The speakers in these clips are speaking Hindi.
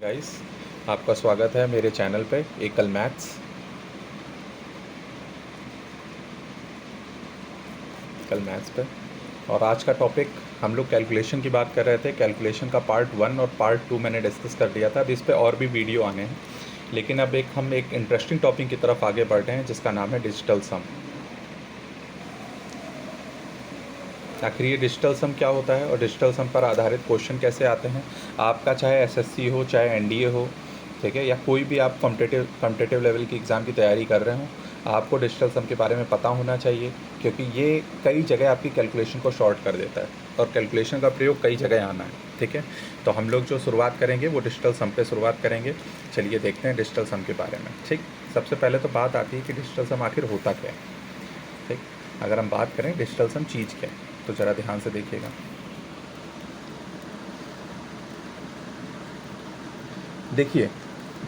गाइस, आपका स्वागत है मेरे चैनल पे एकल मैथ्स। एकल मैथ्स पे और आज का टॉपिक हम लोग कैलकुलेशन की बात कर रहे थे। कैलकुलेशन का पार्ट 1 और पार्ट 2 मैंने डिस्कस कर दिया था। अब इस पे और भी वीडियो आने हैं, लेकिन अब हम एक इंटरेस्टिंग टॉपिक की तरफ आगे बढ़ रहे हैं जिसका नाम है डिजिटल सम। आखिर ये डिजिटल सम क्या होता है और डिजिटल सम पर आधारित क्वेश्चन कैसे आते हैं। आपका चाहे एसएससी हो, चाहे एनडीए हो, ठीक है, या कोई भी आप कॉम्पिटिटिव लेवल की एग्ज़ाम की तैयारी कर रहे हो, आपको डिजिटल सम के बारे में पता होना चाहिए, क्योंकि ये कई जगह आपकी कैलकुलेशन को शॉर्ट कर देता है और कैलकुलेशन का प्रयोग कई जगह आना है। ठीक है, तो हम लोग जो शुरुआत करेंगे वो डिजिटल सम पे शुरुआत करेंगे। चलिए देखते हैं डिजिटल सम के बारे में। ठीक, सबसे पहले तो बात आती है कि डिजिटल सम आखिर होता क्या है। ठीक, अगर हम बात करें डिजिटल सम चीज़ क्या है, तो ज़रा ध्यान से देखिएगा। देखिए,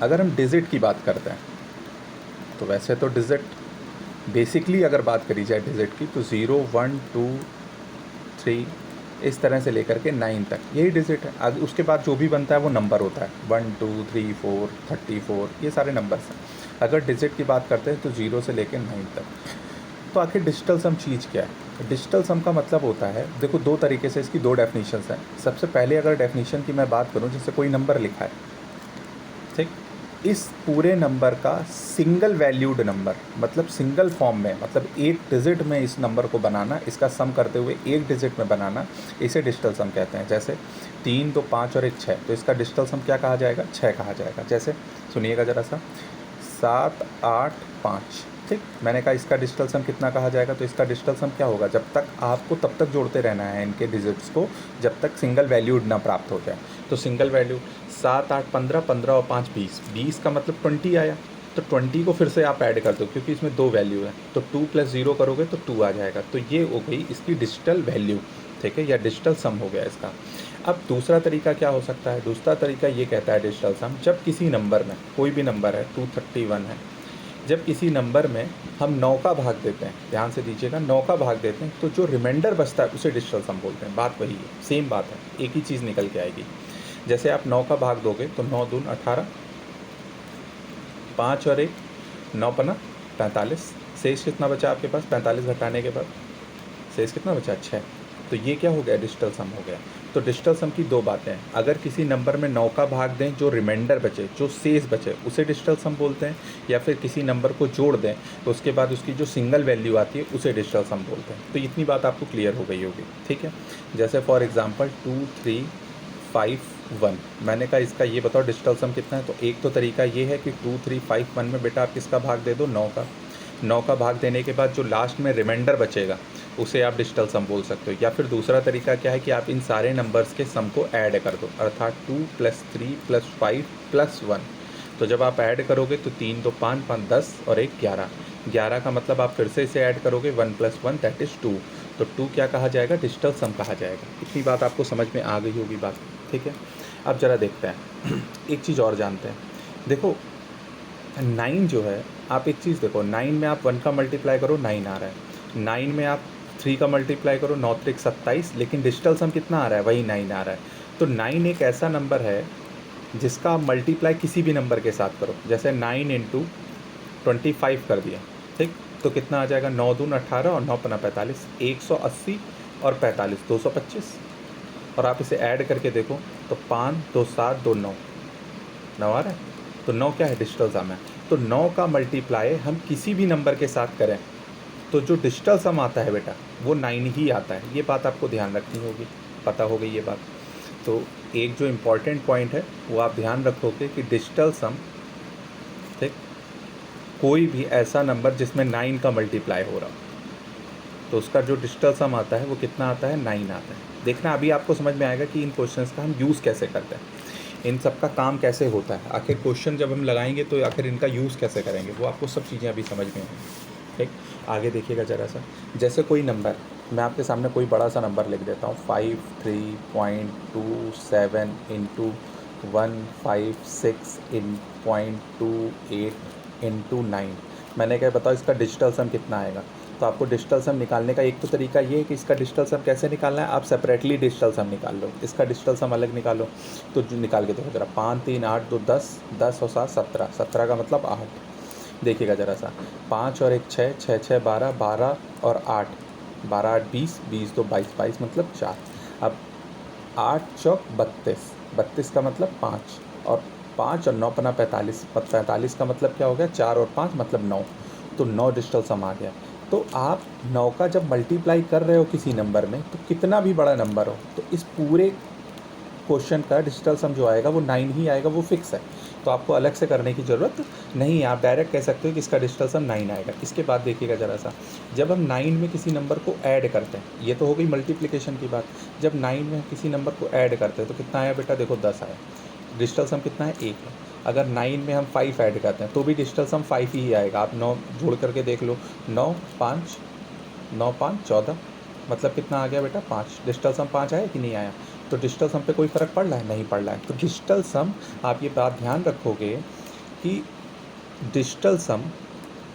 अगर हम डिजिट की बात करते हैं तो वैसे तो डिजिट बेसिकली अगर बात करी जाए डिजिट की तो 0 1 2 3 इस तरह से लेकर के 9 तक यही डिजिट है। आगे उसके बाद जो भी बनता है वो नंबर होता है। 1 2 3 4 34 ये सारे नंबर्स हैं। अगर डिजिट की बात करते हैं तो 0 से लेकर 9 तक। तो आखिर डिजिटल सम चीज़ क्या है? डिजिटल सम का मतलब होता है, देखो दो तरीके से इसकी दो डेफिनेशंस हैं। सबसे पहले अगर डेफिनेशन की मैं बात करूं, जैसे कोई नंबर लिखा है, ठीक, इस पूरे नंबर का सिंगल वैल्यूड नंबर, मतलब सिंगल फॉर्म में, मतलब एक डिजिट में इस नंबर को बनाना, इसका सम करते हुए एक डिजिट में बनाना, इसे डिजिटल सम कहते हैं। जैसे 3 2 5 और 1 6, तो इसका डिजिटल सम क्या कहा जाएगा? 6 कहा जाएगा। जैसे सुनिएगा ज़रा सा, 7 8 5, ठीक, मैंने कहा इसका डिजिटल सम कितना कहा जाएगा? तो इसका डिजिटल सम क्या होगा? जब तक आपको तब तक जोड़ते रहना है इनके डिजिट्स को जब तक सिंगल वैल्यूड ना प्राप्त हो जाए। तो सिंगल वैल्यू 7 8 15, 15 और 5 20, 20 का मतलब 20 आया। तो 20 को फिर से आप ऐड कर दो, क्योंकि इसमें दो वैल्यू है, तो 2 + 0 करोगे तो 2 आ जाएगा। तो ये हो गई इसकी डिजिटल वैल्यू, ठीक है, या डिजिटल सम हो गया इसका। अब दूसरा तरीका क्या हो सकता है? दूसरा तरीका ये कहता है डिजिटल सम, जब किसी नंबर में, कोई भी नंबर है, 231 है, जब किसी नंबर में हम 9 का भाग देते हैं, ध्यान से दीजिएगा, 9 का भाग देते हैं, तो जो रिमाइंडर बचता है उसे डिजिटल सम बोलते हैं। बात वही है, सेम बात है, एक ही चीज़ निकल के आएगी। जैसे आप 9 का भाग दोगे तो 9 दून 18, 5 और 1 9 पना 45, शेष कितना बचा आपके पास? 45 घटाने के बाद शेष कितना बचा? 6। तो ये क्या हो गया? डिजिटल सम हो गया। तो डिजिटल सम की दो बातें हैं, अगर किसी नंबर में 9 का भाग दें, जो रिमाइंडर बचे, जो शेष बचे, उसे डिजिटल सम बोलते हैं, या फिर किसी नंबर को जोड़ दें तो उसके बाद उसकी जो सिंगल वैल्यू आती है उसे डिजिटल सम बोलते हैं। तो इतनी बात आपको क्लियर हो गई होगी, ठीक है। जैसे फॉर एग्जांपल 2 3 5 1, मैंने कहा इसका ये बताओ डिजिटल सम कितना है। तो एक तो तरीका ये है कि 2 3 5 1 में बेटा आप किसका भाग दे दो? 9 का। 9 का भाग देने के बाद जो लास्ट में रिमाइंडर बचेगा उसे आप डिजिटल सम बोल सकते हो। या फिर दूसरा तरीका क्या है कि आप इन सारे नंबर्स के सम को ऐड कर दो, अर्थात 2 + 3 + 5 + 1। तो जब आप ऐड करोगे तो 3 2 5 5 10 और 1 11, 11 का मतलब आप फिर से इसे ऐड करोगे, 1 + 1 दैट इज़ 2। तो 2 क्या कहा जाएगा? डिजिटल सम कहा जाएगा। इतनी बात आपको समझ में आ गई होगी बात, ठीक है। अब ज़रा देखते हैं एक चीज़ और जानते हैं। देखो 9 जो है, आप एक चीज़ देखो, 9 में आप 1 का मल्टीप्लाई करो, 9 आ रहा है। 9 में आप 3 का मल्टीप्लाई करो, 9 3 27, लेकिन डिजिटल सम कितना आ रहा है? वही 9 आ रहा है। तो 9 एक ऐसा नंबर है जिसका आप मल्टीप्लाई किसी भी नंबर के साथ करो। जैसे 9 × 25 कर दिया, ठीक, तो कितना आ जाएगा? 9 दून 18 और 9 पना 45, 180 और 45 225। और आप इसे ऐड करके देखो तो 5 2 7 2 9, 9 आ रहा है। तो 9 क्या है? डिजिटल सम है। तो 9 का मल्टीप्लाई हम किसी भी नंबर के साथ करें तो जो डिजिटल सम आता है बेटा वो 9 ही आता है। ये बात आपको ध्यान रखनी होगी, पता हो गई ये बात। तो एक जो इम्पॉर्टेंट पॉइंट है वो आप ध्यान रखोगे कि डिजिटल सम, ठीक, कोई भी ऐसा नंबर जिसमें 9 का मल्टीप्लाई हो रहा हो तो उसका जो डिजिटल सम आता है वो कितना आता है? 9 आता है। देखना अभी आपको समझ में आएगा कि इन क्वेश्चंस का हम यूज़ कैसे करते हैं, इन सब का काम कैसे होता है। आखिर क्वेश्चन जब हम लगाएंगे तो आखिर इनका यूज़ कैसे करेंगे, वो आपको सब चीज़ें अभी समझ में आएंगी, ठीक। आगे देखिएगा ज़रा सा, जैसे कोई नंबर, मैं आपके सामने कोई बड़ा सा नंबर लिख देता हूँ, 53.27 × 156 .28 × 9। मैंने क्या बताओ इसका डिजिटल सम कितना आएगा? तो आपको डिजिटल सम निकालने का एक तो तरीका ये है कि इसका डिजिटल सम कैसे निकालना है, आप सेपरेटली डिजिटल सम निकाल लो, इसका डिजिटल सम अलग निकालो। तो जो निकाल के देखो जरा, 5 3 8 2 10, 10 और 7 17, 17 का मतलब 8। देखिएगा ज़रा सा, 5 और 1 6, 6 6 12, 12 और 8, 12 8 20, 20 2 22, 22 मतलब 4। अब 8 चौक 32, 32 का मतलब 5, और 5 और 9 पना 45, 45 का मतलब क्या हो गया, 4 और 5 मतलब 9। तो 9 डिजिटल सम आ गया। तो आप 9 का जब मल्टीप्लाई कर रहे हो किसी नंबर में, तो कितना भी बड़ा नंबर हो, तो इस पूरे क्वेश्चन का डिजिटल सम जो आएगा वो 9 ही आएगा, वो फिक्स है। तो आपको अलग से करने की ज़रूरत नहीं है, आप डायरेक्ट कह सकते हो कि इसका डिजिटल सम 9 आएगा। इसके बाद देखिएगा ज़रा सा, जब हम 9 में किसी नंबर को ऐड करते हैं, ये तो हो गई मल्टीप्लिकेशन की बात। जब 9 में किसी नंबर को ऐड करते हैं तो कितना आया बेटा, देखो 10 आया। डिजिटल सम कितना है, 1 है। अगर 9 में हम 5 ऐड करते हैं तो भी डिजिटल सम 5 ही आएगा। आप 9 जोड़ करके देख लो, 9 5, 9 5 14, मतलब कितना आ गया बेटा, 5। डिजिटल सम 5 आया कि नहीं आया। तो डिजिटल सम पे कोई फ़र्क पड़ रहा है, नहीं पड़ रहा है। तो डिजिटल सम, आप ये बात ध्यान रखोगे कि डिजिटल सम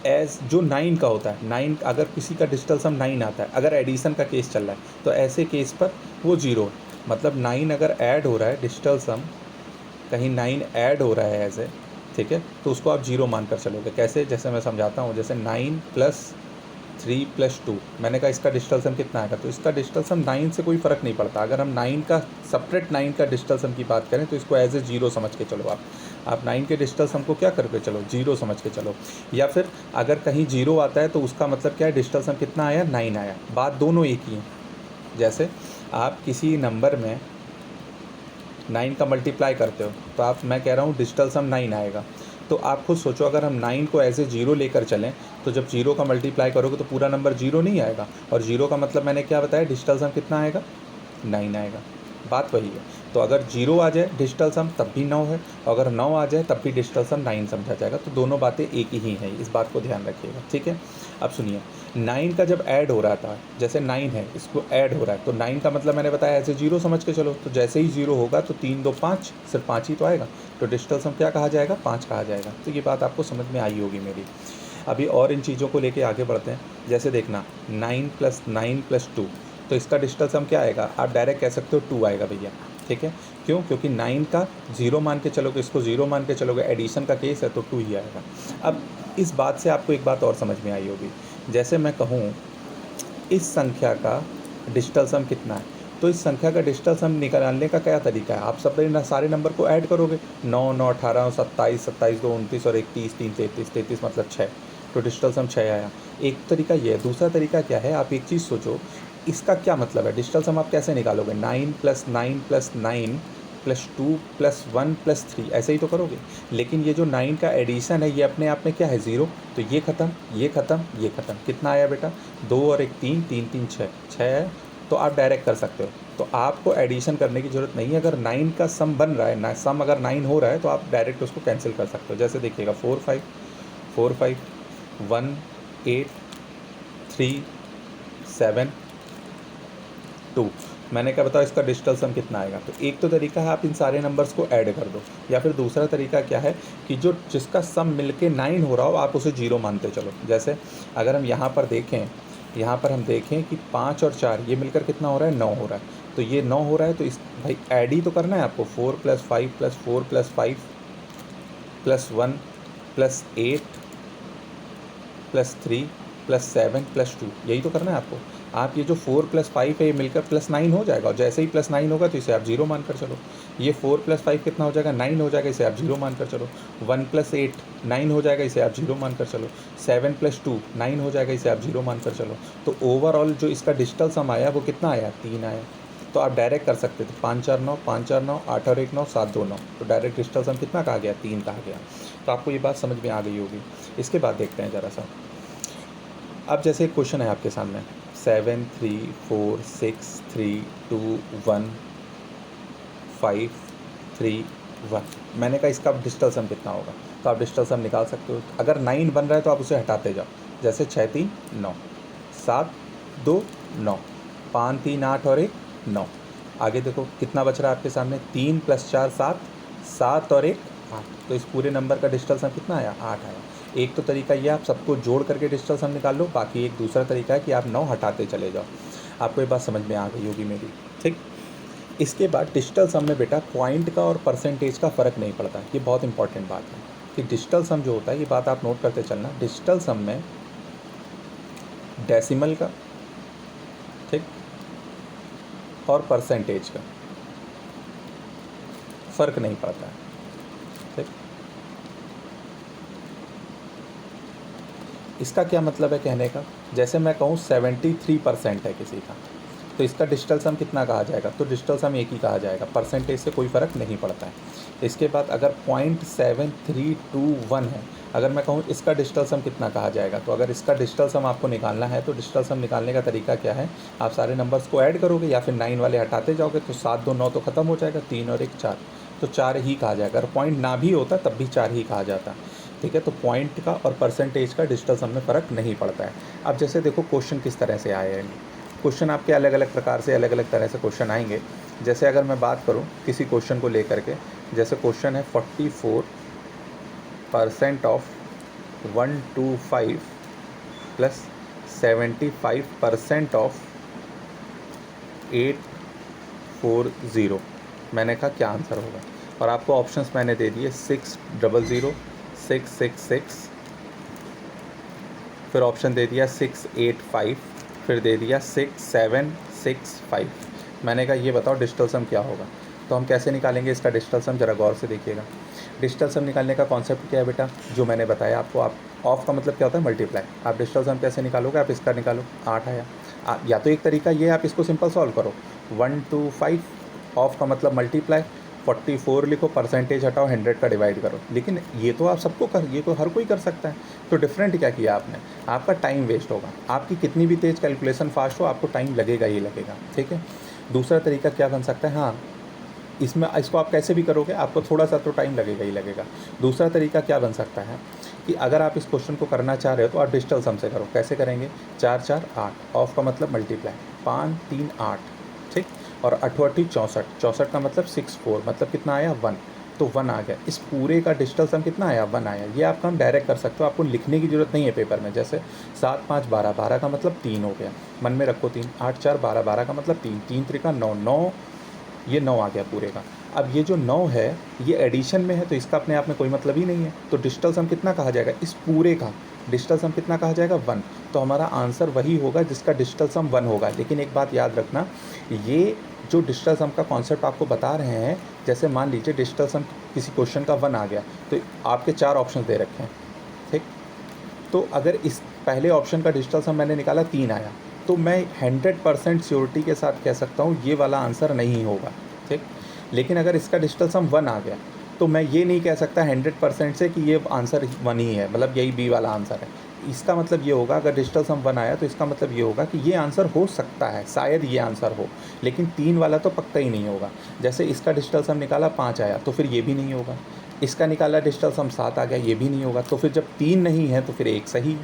एज जो 9 का होता है, 9 अगर किसी का डिजिटल सम 9 आता है, अगर एडिशन का केस चल रहा है तो ऐसे केस पर वो 0, मतलब 9 अगर ऐड हो रहा है डिजिटल सम, कहीं 9 ऐड हो रहा है ऐसे, ठीक है, तो उसको आप 0 मान कर चलोगे। कैसे, जैसे मैं समझाता हूँ, जैसे 9 + 3 + 2, मैंने कहा इसका डिजिटल सम कितना आएगा, तो इसका डिजिटल सम 9 से कोई फ़र्क नहीं पड़ता। अगर हम 9 का सेपरेट 9 का डिजिटल सम की बात करें तो इसको एज ए 0 समझ के चलो। आप 9 के डिजिटल सम को क्या करके चलो, 0 समझ के चलो। या फिर अगर कहीं 0 आता है तो उसका मतलब क्या है, डिजिटल सम कितना आया, 9 आया। बात दोनों एक ही है। जैसे आप किसी नंबर में 9 का मल्टीप्लाई करते हो तो आप, मैं कह रहा हूँ डिजिटल सम 9 आएगा। तो आप खुद सोचो, अगर हम 9 को एज ए 0 लेकर चलें तो जब 0 का मल्टीप्लाई करोगे तो पूरा नंबर 0 नहीं आएगा, और 0 का मतलब मैंने क्या बताया, डिजिटल सम कितना आएगा, 9 आएगा। बात वही है। तो अगर 0 आ जाए डिजिटल सम तब भी 9 है, अगर 9 आ जाए तब भी डिजिटल सम 9 समझा जाएगा। तो दोनों बातें एक ही हैं, इस बात को ध्यान रखिएगा, ठीक है। अब सुनिए, 9 का जब ऐड हो रहा था, जैसे 9 है, इसको ऐड हो रहा है, तो 9 का मतलब मैंने बताया ऐसे 0 समझ के चलो। तो जैसे ही 0 होगा तो 3 2 5, सिर्फ 5 ही तो आएगा, तो डिजिटल सम क्या कहा जाएगा, 5 कहा जाएगा। तो ये बात आपको समझ में आई होगी मेरी। अभी और इन चीज़ों को लेके आगे बढ़ते हैं। जैसे देखना, 9 + 9 + 2, तो इसका डिजिटल सम क्या आएगा, आप डायरेक्ट कह सकते हो 2 आएगा भैया, ठीक है। क्यों, क्योंकि 9 का 0 मान के चलोगे, इसको 0 मान के चलोगे, एडिशन का केस है तो 2 ही आएगा। अब इस बात से आपको एक बात और समझ में आई होगी, जैसे मैं कहूँ इस संख्या का डिजिटल सम कितना है, तो इस संख्या का डिजिटल सम निकालने का क्या तरीका है, आप सब सारे नंबर को ऐड करोगे, 9 9 18 27 27 2 29 और 1 30 3 33 33 मतलब 6, तो डिजिटल सम 6 आया। एक तरीका ये है। दूसरा तरीका क्या है, आप एक चीज़ सोचो, इसका क्या मतलब है, डिजिटल सम आप कैसे निकालोगे, 9 + 9 + 9 + 2 + 1 + 3, ऐसे ही तो करोगे। लेकिन ये जो 9 का एडिशन है ये अपने आप में क्या है, 0, तो ये ख़त्म, ये ख़त्म, ये ख़त्म। कितना आया बेटा, 2 और 1 3, 3 3 6, 6 है। तो आप डायरेक्ट कर सकते हो, तो आपको एडिशन करने की ज़रूरत नहीं है। अगर 9 का सम बन रहा है ना, सम अगर 9 हो रहा है तो आप डायरेक्ट उसको कैंसिल कर सकते हो। जैसे देखिएगा, 4 5 4 5 1 8 3 7 2, मैंने क्या बताया, इसका डिजिटल सम कितना आएगा। तो एक तो तरीका है आप इन सारे नंबर्स को ऐड कर दो, या फिर दूसरा तरीका क्या है कि जो जिसका सम मिलके 9 हो रहा हो आप उसे 0 मानते चलो। जैसे अगर हम यहाँ पर देखें, यहाँ पर हम देखें कि 5 और 4 ये मिलकर कितना हो रहा है, 9 हो रहा है। तो ये 9 हो रहा है, तो इस भाई ऐड ही तो करना है आपको, 4 + 5 + 4 + 5 + 1 + 8 + 3 + 7 + 2, यही तो करना है आपको। आप ये जो 4 + 5 है ये मिलकर +9 हो जाएगा, और जैसे ही +9 होगा तो इसे आप 0 मान कर चलो। ये 4 + 5 कितना हो जाएगा, 9 हो जाएगा, इसे आप 0 मान कर चलो। 1 + 8 9 हो जाएगा, इसे आप 0 मान कर चलो। 7 + 2 9 हो जाएगा, इसे आप 0 मान कर चलो। तो ओवरऑल जो इसका डिजिटल सम आया वो कितना आया, 3 आया। तो आप डायरेक्ट कर सकते थे, 5 4 9 5 4 9 8 और 1 9 7 2 9, तो डायरेक्ट डिजिटल सम कितना कहा गया, 3 कहा गया। तो आपको ये बात समझ में आ गई होगी। इसके बाद देखते हैं ज़रा सा, अब जैसे एक क्वेश्चन है आपके सामने, 7 3 4 6 3 2 1 5 3 1, मैंने कहा इसका डिजिटल सम कितना होगा, तो आप डिजिटल सम निकाल सकते हो। अगर 9 बन रहा है तो आप उसे हटाते जाओ, जैसे 6 3 9 7 2 9 5 3 8 और 1 9, आगे देखो कितना बच रहा है आपके सामने, 3 + 4 7 7 और 1 8, तो इस पूरे नंबर का डिजिटल सम कितना आया, 8 आया। एक तो तरीका ये आप सबको जोड़ करके डिजिटल सम निकाल लो, बाकी एक दूसरा तरीका है कि आप 9 हटाते चले जाओ। आपको ये बात समझ में आ गई होगी मेरी, ठीक। इसके बाद डिजिटल सम में बेटा पॉइंट का और परसेंटेज का फ़र्क नहीं पड़ता। ये बहुत इंपॉर्टेंट बात है कि डिजिटल सम जो होता है, ये बात आप नोट करते चलना, डिजिटल सम में डेसिमल का, ठीक, और परसेंटेज का फ़र्क नहीं पड़ता है, ठीक। इसका क्या मतलब है कहने का, जैसे मैं कहूँ 73% है किसी का, तो इसका डिजिटल सम कितना कहा जाएगा, तो डिजिटल सम एक ही कहा जाएगा, परसेंटेज से कोई फ़र्क नहीं पड़ता है। इसके बाद अगर 0.7321 है, अगर मैं कहूँ इसका डिजिटल सम कितना कहा जाएगा, तो अगर इसका डिजिटल सम आपको निकालना है तो डिजिटल सम निकालने का तरीका क्या है, आप सारे नंबर्स को ऐड करोगे या फिर 9 वाले हटाते जाओगे, तो 7 2 9 तो ख़त्म हो जाएगा, 3 और 1 4, तो 4 ही कहा जाएगा। अगर पॉइंट ना भी होता तब भी 4 ही कहा जाता, ठीक है। तो पॉइंट का और परसेंटेज का डिजिटल सम में फ़र्क नहीं पड़ता है। अब जैसे देखो क्वेश्चन किस तरह से आए हैं, क्वेश्चन आपके अलग अलग प्रकार से अलग अलग तरह से क्वेश्चन आएंगे। जैसे अगर मैं बात करूं किसी क्वेश्चन को लेकर के, जैसे क्वेश्चन है 44% ऑफ 125 प्लस 75% ऑफ 840, मैंने कहा क्या आंसर होगा, और आपको ऑप्शंस मैंने दे दिए 600, 666, फिर ऑप्शन दे दिया 685, फिर दे दिया 6765। मैंने कहा ये बताओ डिजिटल सम क्या होगा। तो हम कैसे निकालेंगे इसका डिजिटल सम, ज़रा गौर से देखिएगा। डिजिटल सम निकालने का कॉन्सेप्ट क्या है बेटा, जो मैंने बताया आपको। आप ऑफ का मतलब क्या होता है, मल्टीप्लाई। आप डिजिटल सम कैसे निकालोगे, आप इसका निकालो, 8 आया। या तो एक तरीका ये, आप इसको सिंपल सॉल्व करो, 125, ऑफ का मतलब मल्टीप्लाई, 44 लिखो, परसेंटेज हटाओ, 100 का डिवाइड करो। लेकिन ये तो आप सबको ये तो हर कोई कर सकता है। तो डिफरेंट क्या किया आपने, आपका टाइम वेस्ट होगा। आपकी कितनी भी तेज़ कैलकुलेशन फास्ट हो, आपको टाइम लगेगा ही लगेगा, ठीक है। दूसरा तरीका क्या बन सकता है, हाँ इसमें इसको आप कैसे भी करोगे, आपको थोड़ा सा तो टाइम लगेगा ही लगेगा। दूसरा तरीका क्या बन सकता है कि अगर आप इस क्वेश्चन को करना चाह रहे हो तो आप डिजिटल सम से करो। कैसे करेंगे, 4 4 8, ऑफ का मतलब मल्टीप्लाई, 5 3 8, ठीक, और 8 8 64, 64 का मतलब 64, मतलब कितना आया 1, तो 1 आ गया। इस पूरे का डिजिटल सम कितना आया, 1 आया। ये आप काम डायरेक्ट कर सकते हो, आपको लिखने की ज़रूरत नहीं है पेपर में। जैसे 7 5 12, 12 का मतलब 3 हो गया, मन में रखो 3, 8 4 12, 12 का मतलब 3, 3 3 का 9, 9, ये 9 आ गया पूरे का। अब ये जो 9 है ये एडिशन में है, तो इसका अपने आप में कोई मतलब ही नहीं है। तो डिजिटल सम कितना कहा जाएगा, इस पूरे का डिजिटल सम कितना कहा जाएगा, 1। तो हमारा आंसर वही होगा जिसका डिजिटल सम 1 होगा। लेकिन एक बात याद रखना, ये जो डिजिटल सम का कॉन्सेप्ट आपको बता रहे हैं, जैसे मान लीजिए डिजिटल सम किसी क्वेश्चन का 1 आ गया, तो आपके 4 ऑप्शन दे रखे हैं, ठीक। तो अगर इस पहले ऑप्शन का डिजिटल सम मैंने निकाला 3 आया, तो मैं 100% श्योरिटी के साथ कह सकता हूँ ये वाला आंसर नहीं होगा, ठीक। लेकिन अगर इसका डिजिटल सम 1 आ गया, तो मैं ये नहीं कह सकता 100% से कि ये आंसर 1 ही है, मतलब यही बी वाला आंसर है। इसका मतलब ये होगा, अगर डिजिटल सम 1 आया तो इसका मतलब ये होगा कि ये आंसर हो सकता है, शायद ये आंसर हो, लेकिन 3 वाला तो पक्का ही नहीं होगा। जैसे इसका डिजिटल सम निकाला 5 आया, तो फिर ये भी नहीं होगा। इसका निकाला डिजिटल सम 7 आ गया, ये भी नहीं होगा। तो फिर जब 3 नहीं है तो फिर 1 सही।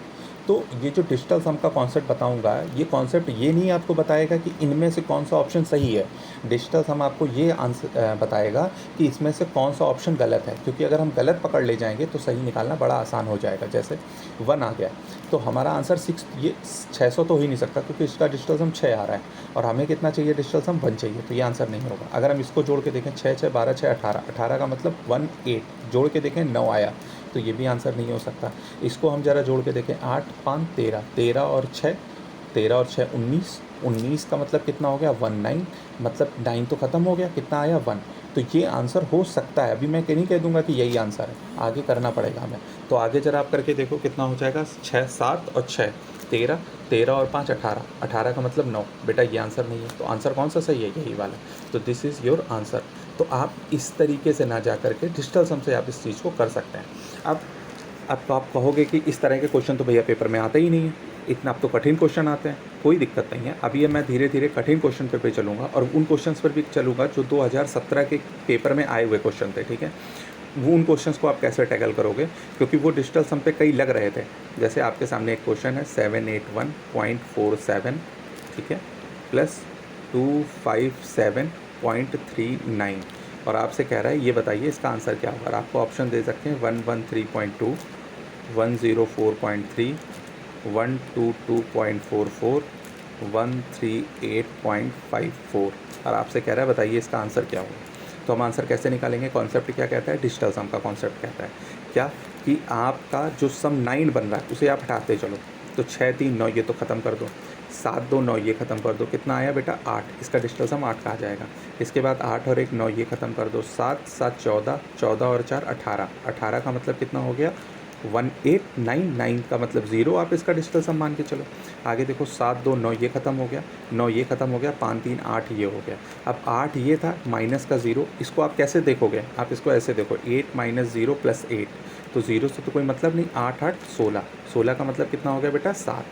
तो ये जो डिजिटल सम का कॉन्सेप्ट बताऊंगा, ये कॉन्सेप्ट ये नहीं आपको बताएगा कि इनमें से कौन सा ऑप्शन सही है। डिजिटल सम आपको ये आंसर बताएगा कि इसमें से कौन सा ऑप्शन गलत है, क्योंकि अगर हम गलत पकड़ ले जाएंगे तो सही निकालना बड़ा आसान हो जाएगा। जैसे 1 आ गया, तो हमारा आंसर 6, ये 600 तो हो ही नहीं सकता, क्योंकि इसका डिजिटल सम 6 आ रहा है और हमें कितना चाहिए, डिजिटल सम 1 चाहिए, तो ये आंसर नहीं होगा। अगर हम इसको जोड़ के देखें, 6 6 12 6 18, 18 का मतलब 1 8, जोड़ के देखें 9 आया, तो ये भी आंसर नहीं हो सकता। इसको हम ज़रा जोड़ के देखें, 8 5 13, 13 और 6, 13 और 6 19, 19 का मतलब कितना हो गया 19, मतलब 9 तो ख़त्म हो गया, कितना आया 1। तो ये आंसर हो सकता है। अभी मैं नहीं कह दूंगा कि यही आंसर है, आगे करना पड़ेगा हमें। तो आगे ज़रा आप करके देखो कितना हो जाएगा, 6 7 और 6 13, 13 और 5 18, 18 का मतलब 9। बेटा ये आंसर नहीं है, तो आंसर कौन सा सही है, यही वाला। तो दिस इज़ योर आंसर। तो आप इस तरीके से ना जा करके डिजिटल सम से आप इस चीज़ को कर सकते हैं। अब तो आप कहोगे कि इस तरह के क्वेश्चन तो भैया पेपर में आते ही नहीं है, इतना अब तो कठिन क्वेश्चन आते हैं। कोई दिक्कत नहीं है, अभी मैं धीरे धीरे कठिन क्वेश्चन पे चलूँगा और उन क्वेश्चंस पर भी चलूँगा जो 2017 के पेपर में आए हुए क्वेश्चन थे, ठीक है। वो उन क्वेश्चंस को आप कैसे टैकल करोगे, क्योंकि वो डिजिटल सम पे कई लग रहे थे। जैसे आपके सामने एक क्वेश्चन है 781.47, ठीक है, प्लस 257.39, और आपसे कह रहा है ये बताइए इसका आंसर क्या होगा। आपको ऑप्शन दे सकते हैं 113.2, 104.3, 122.44, 138.54 और आपसे कह रहा है बताइए इसका आंसर क्या होगा। तो हम आंसर कैसे निकालेंगे? कॉन्सेप्ट क्या कहता है? डिजिटल सम का कॉन्सेप्ट कहता है क्या कि आपका जो सम 9 बन रहा है उसे आप हटाते चलो, तो 6 3 9 ये तो ख़त्म कर दो, 7 2 9 ये ख़त्म कर दो, कितना आया बेटा 8, इसका डिजिटल सम 8 का आ जाएगा। इसके बाद 8 और 1 9 ये ख़त्म कर दो, 7 7 14, 14 और 4 18, 18 का मतलब कितना हो गया 1899 का मतलब 0, आप इसका डिजिटल सम मान के चलो। आगे देखो 7 2 9 ये ख़त्म हो गया, 9 ये ख़त्म हो गया, 5 3 8 ये हो गया। अब 8 ये था माइनस का 0, इसको आप कैसे देखोगे? आप इसको ऐसे देखो 8 माइनस 0 प्लस 8, तो 0 से तो कोई मतलब नहीं, 8 8 16, 16 का मतलब कितना हो गया बेटा 7,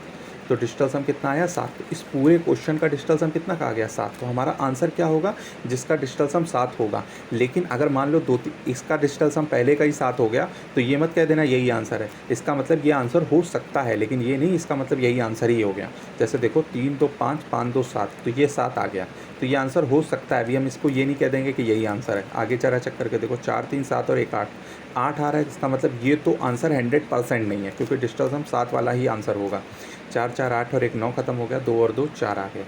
तो डिजिटल सम कितना आया 7। तो इस पूरे क्वेश्चन का डिजिटल सम कितना का आ गया 7। तो हमारा आंसर क्या होगा? जिसका डिजिटल सम 7 होगा। लेकिन अगर मान लो इसका डिजिटल सम पहले का ही 7 हो गया तो ये मत कह देना यही आंसर है, इसका मतलब ये आंसर हो सकता है, लेकिन ये नहीं इसका मतलब यही आंसर ही हो गया। जैसे देखो 3 2 5, 5 2 7, तो ये 7 आ गया, तो ये आंसर हो सकता है। अभी हम इसको ये नहीं कह देंगे कि यही आंसर है। आगे चरा चेक करके देखो 4 3 7 और 1 8, 8 आ रहा है, इसका मतलब ये तो आंसर 100% नहीं है, क्योंकि डिजिटल सम 7 वाला ही आंसर होगा। 4 4 8 और 1 9 ख़त्म हो गया, 2 और 2 4 आ गया,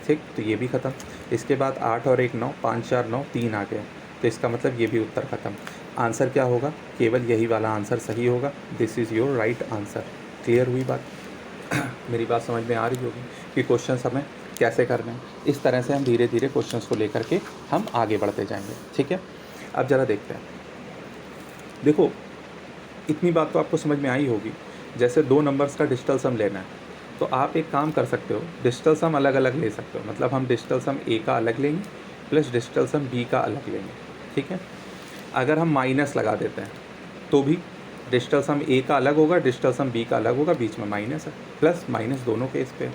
ठीक, तो ये भी ख़त्म। इसके बाद 8 और 1 9, 5 4 9 3 आ गया, तो इसका मतलब ये भी उत्तर ख़त्म। आंसर क्या होगा? केवल यही वाला आंसर सही होगा। This is your right answer. Clear हुई बात? मेरी बात समझ में आ रही होगी कि क्वेश्चन हमें कैसे करना है। इस तरह से हम धीरे धीरे क्वेश्चंस को लेकर के हम आगे बढ़ते जाएंगे, ठीक है। अब ज़रा देखते हैं, देखो इतनी बात तो आपको समझ में आई होगी। जैसे 2 नंबर्स का डिजिटल सम लेना है तो आप एक काम कर सकते हो, डिजिटल सम अलग अलग ले सकते हो। मतलब हम डिजिटल सम ए का अलग लेंगे प्लस डिजिटल सम बी का अलग लेंगे, ठीक है। अगर हम माइनस लगा देते हैं तो भी डिजिटल सम ए का अलग होगा, डिजिटल सम बी का अलग होगा, बीच में माइनस है, प्लस माइनस दोनों केस पे है।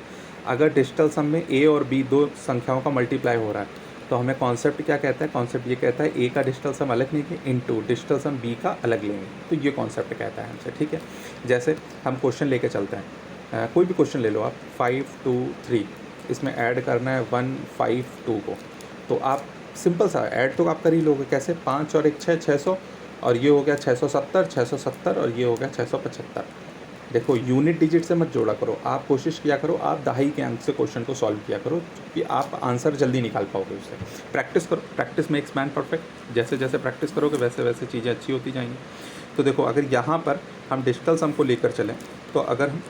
अगर डिजिटल सम में ए और बी दो संख्याओं का मल्टीप्लाई हो रहा है तो हमें कॉन्सेप्ट क्या कहता है? कॉन्सेप्ट ये कहता है ए का डिजिटल सम अलग लेंगे इनटू डिजिटल सम बी का अलग लेंगे, तो ये कॉन्सेप्ट कहता है हमसे, ठीक है। जैसे हम क्वेश्चन लेके चलते हैं, कोई भी क्वेश्चन ले लो आप, 5 2 3, इसमें ऐड करना है 1 5 2 को, तो आप सिंपल सा ऐड तो आप कर ही लोगे। कैसे? 5 और 1 6, 600, और ये हो गया 670, 670 और ये हो गया 675। देखो यूनिट डिजिट से मत जोड़ा करो, आप कोशिश किया करो आप दहाई के अंक से क्वेश्चन को सॉल्व किया करो, कि आप आंसर जल्दी निकाल पाओगे उससे। प्रैक्टिस करो, प्रैक्टिस मेक्स मैन परफेक्ट। जैसे जैसे प्रैक्टिस करोगे वैसे वैसे चीज़ें अच्छी होती जाएंगी। तो देखो अगर यहाँ पर हम डिजिटल सम को लेकर चलें, तो अगर हम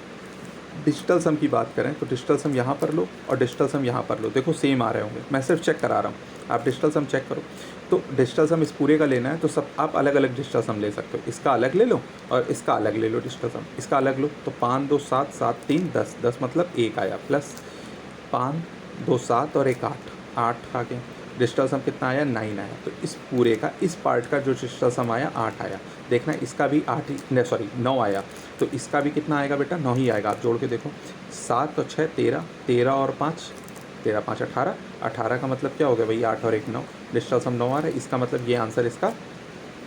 डिजिटल सम की बात करें तो डिजिटल सम यहाँ पर लो और डिजिटल सम यहाँ पर लो, देखो सेम आ रहे होंगे। मैं सिर्फ चेक करा रहा हूँ, आप डिजिटल सम चेक करो। तो डिजिटल सम इस पूरे का लेना है तो सब आप अलग अलग डिजिटल सम ले सकते हो। इसका अलग ले लो और इसका अलग ले लो डिजिटल सम। इसका अलग लो तो 5 2 7 7 3 10, 10 मतलब 1 आया, प्लस 5 2 7 और 1 8, 8 आ गया। डिजिटल सम कितना आया? 9 आया। तो इस पूरे का इस पार्ट का जो डिजिटल सम आया 8 आया। देखना इसका भी 8 ही, सॉरी 9 आया, तो इसका भी कितना आएगा बेटा? 9 ही आएगा। आप जोड़ के देखो, 7 और 6 13, 13 और 5, 13 5 18, 18 का मतलब क्या हो गया भाई? 8 और 1 9, डिजिटल सम 9 आ रहा है, इसका मतलब ये आंसर इसका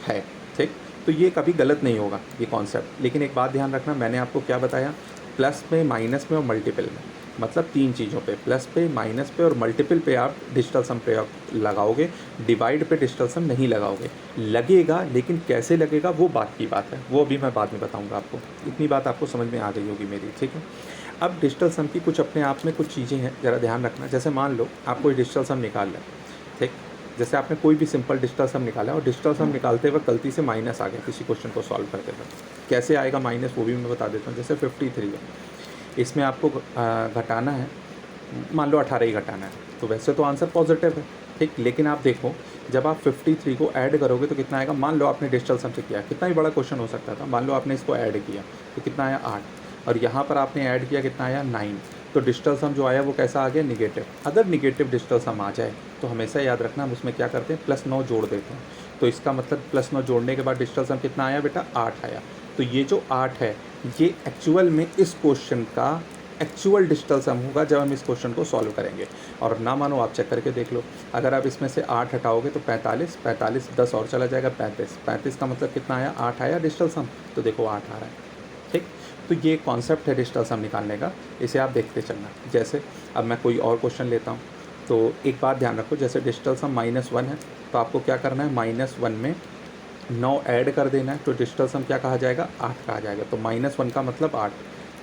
है, ठीक। तो ये कभी गलत नहीं होगा ये कॉन्सेप्ट। लेकिन एक बात ध्यान रखना, मैंने आपको क्या बताया? प्लस में, माइनस में और मल्टीपल में, मतलब 3 चीज़ों पे, प्लस पे, माइनस पे और मल्टीपल पे आप डिजिटल सम प्रयोग लगाओगे, डिवाइड पे डिजिटल सम नहीं लगाओगे। लगेगा, लेकिन कैसे लगेगा वो बात की बात है, वो अभी मैं बाद में बताऊंगा आपको। इतनी बात आपको समझ में आ गई होगी मेरी, ठीक है। अब डिजिटल सम की कुछ अपने आप में कुछ चीज़ें हैं, ज़रा ध्यान रखना। जैसे मान लो आप कोई डिजिटल सम निकाल लें, ठीक। जैसे आपने कोई भी सिंपल डिजिटल सम निकाला और डिजिटल सम निकालते वक्त गलती से माइनस आ गया किसी क्वेश्चन को सॉल्व करते वक्त, कैसे आएगा माइनस वो भी मैं बता देता हूँ। जैसे 53 है, इसमें आपको घटाना है, मान लो 18 ही घटाना है, तो वैसे तो आंसर पॉजिटिव है, ठीक। लेकिन आप देखो जब आप 53 को ऐड करोगे तो कितना आएगा? मान लो आपने डिजिटल सम से किया, कितना ही बड़ा क्वेश्चन हो सकता था, मान लो आपने इसको ऐड किया तो कितना आया? 8, और यहाँ पर आपने ऐड किया कितना आया? 9, तो डिजिटल सम जो आया वो कैसा आ गया? निगेटिव। अगर निगेटिव डिजिटल सम आ जाए तो हमेशा याद रखना हम उसमें क्या करते हैं? +9 जोड़ देते हैं। तो इसका मतलब +9 जोड़ने के बाद डिजिटल सम कितना आया बेटा? 8 आया। तो ये जो 8 है ये एक्चुअल में इस क्वेश्चन का एक्चुअल डिजिटल सम होगा जब हम इस क्वेश्चन को सॉल्व करेंगे। और ना मानो आप चेक करके देख लो, अगर आप इसमें से 8 हटाओगे तो 45, 45 10 और चला जाएगा 35, 35 का मतलब कितना आया? 8 आया डिजिटल सम, तो देखो 8 आ रहा है, ठीक। तो ये कॉन्सेप्ट है डिजिटल सम निकालने का, इसे आप देखते चलना। जैसे अब मैं कोई और क्वेश्चन लेता हूँ, तो एक बात ध्यान रखो, जैसे डिजिटल सम -1 है तो आपको क्या करना है? -1 में 9 ऐड कर देना है तो डिजिटल सम क्या कहा जाएगा, 8 कहा जाएगा। तो -1 का मतलब 8।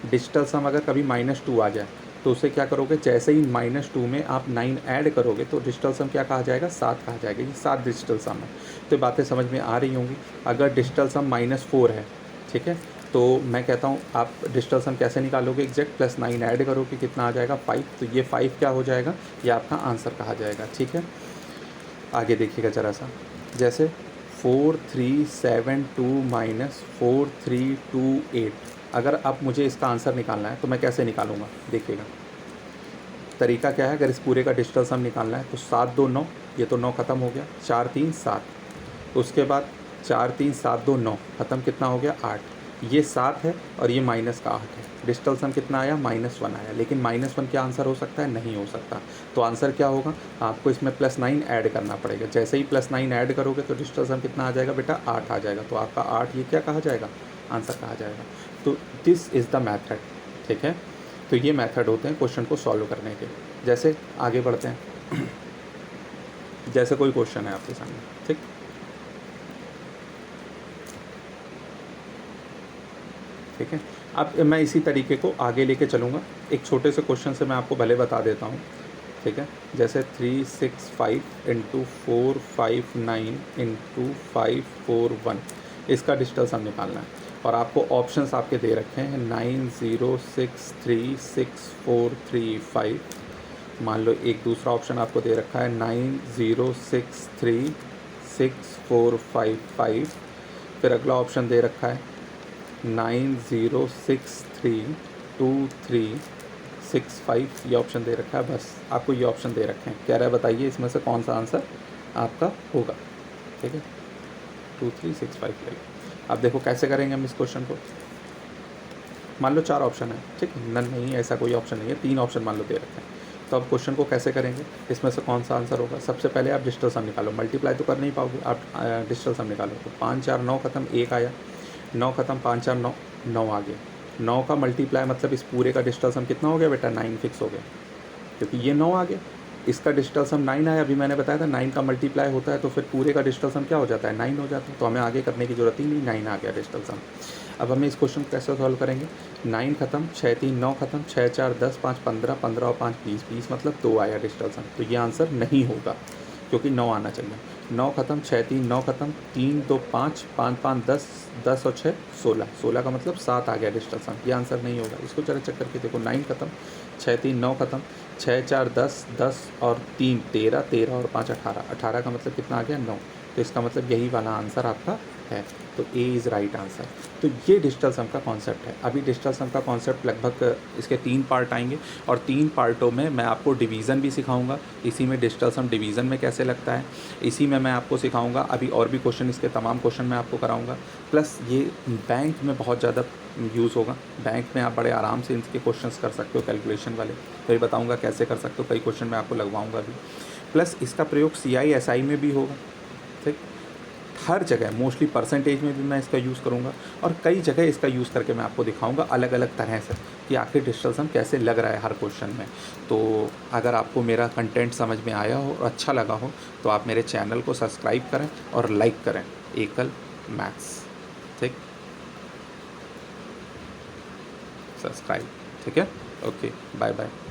डिजिटल सम अगर कभी -2 आ जाए तो उसे क्या करोगे, जैसे ही -2 में आप 9 ऐड करोगे तो डिजिटल सम क्या कहा जाएगा, 7 कहा जाएगा। ये 7 डिजिटल सम है। तो ये बातें समझ में आ रही होंगी। अगर डिजिटल सम -4 है, ठीक है, तो मैं कहता हूँ आप डिजिटल सम कैसे निकालोगे एग्जैक्ट, +9 ऐड करोगे कितना आ जाएगा, 5। तो ये 5 क्या हो जाएगा, ये आपका आंसर कहा जाएगा। ठीक है, आगे देखिएगा ज़रा सा, जैसे 4372 -4328। अगर अब मुझे इसका आंसर निकालना है तो मैं कैसे निकालूंगा, देखिएगा तरीका क्या है। अगर इस पूरे का डिजिटल सम निकालना है तो 7 2 9, ये तो 9 ख़त्म हो गया, 4 3 7। उसके बाद 4 3 7 2 9 ख़त्म, कितना हो गया, 8। ये 7 है और ये माइनस का 8 है। डिजिटल सम कितना आया, -1 आया। लेकिन -1 क्या आंसर हो सकता है, नहीं हो सकता। तो आंसर क्या होगा, आपको इसमें +9 ऐड करना पड़ेगा। जैसे ही +9 ऐड करोगे तो डिजिटल सम कितना आ जाएगा बेटा, 8 आ जाएगा। तो आपका 8 ये क्या कहा जाएगा, आंसर कहा जाएगा। तो दिस इज़ द मैथड। ठीक है, तो ये मेथड होते हैं क्वेश्चन को सॉल्व करने के। जैसे आगे बढ़ते हैं जैसे कोई क्वेश्चन है आपके सामने, ठीक, ठीक है। अब मैं इसी तरीके को आगे लेके चलूँगा। एक छोटे से क्वेश्चन से मैं आपको भले बता देता हूँ, ठीक है। जैसे 365 × 459 × 541, इसका डिजिटल सम निकालना है। और आपको ऑप्शंस आपके दे रखे हैं 90636435। मान लो एक दूसरा ऑप्शन आपको दे रखा है 90636455। फिर अगला ऑप्शन दे रखा है 90632365, ये ऑप्शन दे रखा है। बस आपको ये ऑप्शन दे रखे हैं, कह रहा है बताइए इसमें से कौन सा आंसर आपका होगा। ठीक है, 2365। अब देखो कैसे करेंगे हम इस क्वेश्चन को। मान लो 4 ऑप्शन है, ठीक है, नहीं ऐसा कोई ऑप्शन नहीं है, 3 ऑप्शन मान लो दे रखे हैं। तो अब क्वेश्चन को कैसे करेंगे, इसमें से कौन सा आंसर होगा। सबसे पहले आप डिजिटल सम निकालो, मल्टीप्लाई तो कर नहीं पाओगे आप, डिजिटल सम निकालो। तो 5 4 9 ख़त्म, 1 आया, 9 ख़त्म, 5 4 9, 9 आ गया। 9 का मल्टीप्लाई मतलब इस पूरे का डिजिटल सम कितना हो गया बेटा, 9 फिक्स हो गया, क्योंकि ये 9 आ गया। इसका डिजिटल सम 9 आया, अभी मैंने बताया था 9 का मल्टीप्लाई होता है तो फिर पूरे का डिजिटल सम क्या हो जाता है, 9 हो जाता है। तो हमें आगे करने की ज़रूरत ही नहीं, 9 आ गया डिजिटल सम। अब हमें इस क्वेश्चन को कैसे सॉल्व करेंगे, 9 ख़त्म, 6 3 9 ख़त्म, 6 4 10, 5 15, 15 और 5 20, 20 मतलब 2 आया डिजिटल सम। तो ये आंसर नहीं होगा क्योंकि 9 आना चाहिए। 9 ख़त्म, 6 3 9 ख़त्म, 3 2 5, 5 5 10, 10 और 6 16, 16 का मतलब 7 आ गया डिजिटल सम। ये आंसर नहीं होगा। इसको जरा चेक करके देखो, 9 ख़त्म, 6 3 9 ख़त्म, 6 4 10, 10 और 3 13, 13 और 5 18, 18 का मतलब कितना आ गया, 9। तो इसका मतलब यही वाला आंसर आपका है। तो ए इज़ राइट आंसर। तो ये डिजिटल सम का कॉन्सेप्ट है। अभी डिजिटल सम का कॉन्सेप्ट लगभग इसके 3 पार्ट आएंगे और 3 पार्टों में मैं आपको डिवीज़न भी सिखाऊंगा। इसी में डिजिटल सम डिवीज़न में कैसे लगता है, इसी में मैं आपको सिखाऊंगा। अभी और भी क्वेश्चन, इसके तमाम क्वेश्चन मैं आपको कराऊंगा। प्लस ये बैंक में बहुत ज़्यादा यूज़ होगा। बैंक में आप बड़े आराम से इनके क्वेश्चंस कर सकते हो, कैलकुलेशन वाले। तो ये बताऊँगा कैसे कर सकते हो, कई क्वेश्चन मैं आपको लगवाऊँगा भी। प्लस इसका प्रयोग CI SI में भी होगा, ठीक, हर जगह मोस्टली परसेंटेज में भी मैं इसका यूज़ करूँगा और कई जगह इसका यूज़ करके मैं आपको दिखाऊंगा अलग अलग तरह से कि आखिर डिजिटल सम कैसे लग रहा है हर क्वेश्चन में। तो अगर आपको मेरा कंटेंट समझ में आया हो और अच्छा लगा हो तो आप मेरे चैनल को सब्सक्राइब करें और लाइक करें, एकल मैथ्स, ठीक, सब्सक्राइब, ठीक है। Okay, bye bye.